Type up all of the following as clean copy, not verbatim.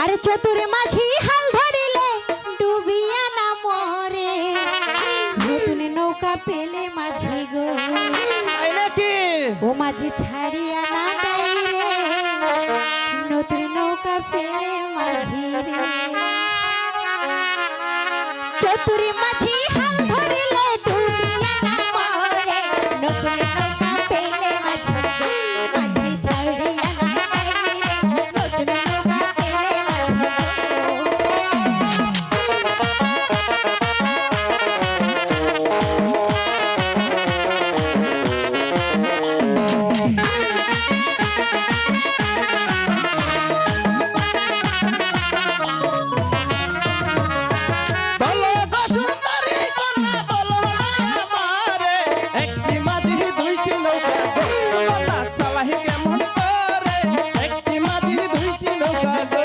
আরে চতুরে মাঝি হাল ধরিলে ডুবিয়া না মরে, নতুন নৌকা পেলে মাঝি গো তাই নাকি? ও মাঝি ছাড়িয়া না দেয় রে, নতুন নৌকা পেলে মাঝি রে। চতুরে মাঝি হাল ধরিলে ডুবিয়া না মরে, নতুন নৌকা পেলে মাঝি গো, মাঝি ছাড়িয়া না দেয় রে, নতুন নৌকা পেলে মাঝি বলো গো সুন্দরী কন্যা, বলো না আমারে, একটি মাঝি দুইটি নৌকা গো, কন্যা চালাই কেমন করে, একটি মাঝি দুইটি নৌকা গো।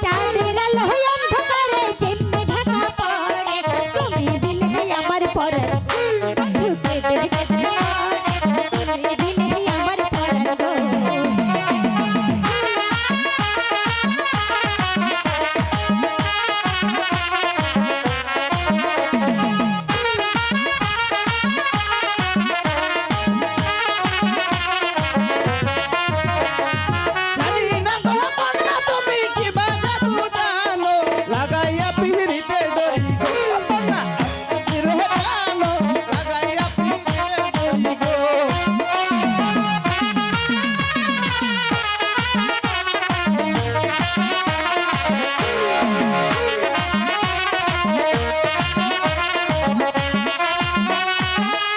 চাঁদের আলোয় অন্ধকারে যেমনি ঢাকা পড়ে, তুমি দিলে আমার পরাণ, ঢুকে ঢুকে তুমি দিলে আমার পরাণ গো। জানি না গো কন্যা তুমি কি বা জাদু জানো, লাগাইয়া পিড়িতে ডরি গো, কন্যা আজকে রহে জানো, লাগাইয়া পিড়িতে ডরি গো।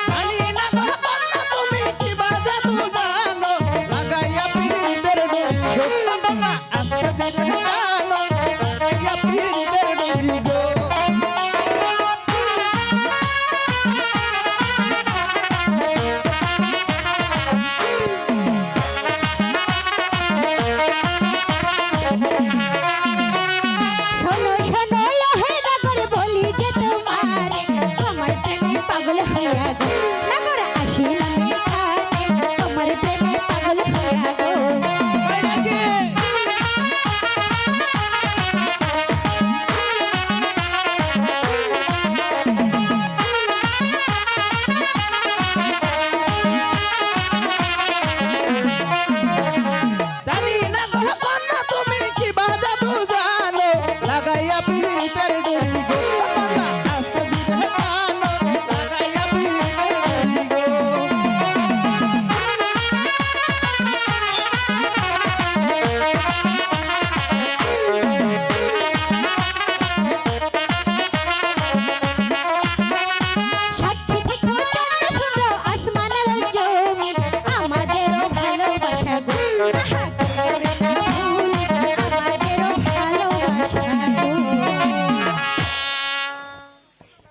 জানি না গো কন্যা তুমি কি বা জাদু জানো, লাগাইয়া পিড়িতে ডরি গো, কন্যা আজকে রহে জানো, লাগাইয়া পিড়িতে ডরি গো। শোনো শোনো লোহে নগর বলি যে তোমারে, তোমার প্রেমে পাগল হইয়া গো, নগর আসিলাম এখানে, তোমার প্রেমে পাগল হইয়া গো। তাই নাকি? জানি না গো কন্যা তুমি কি বা জাদু জানো, লাগাইয়া পিড়িতে ডরি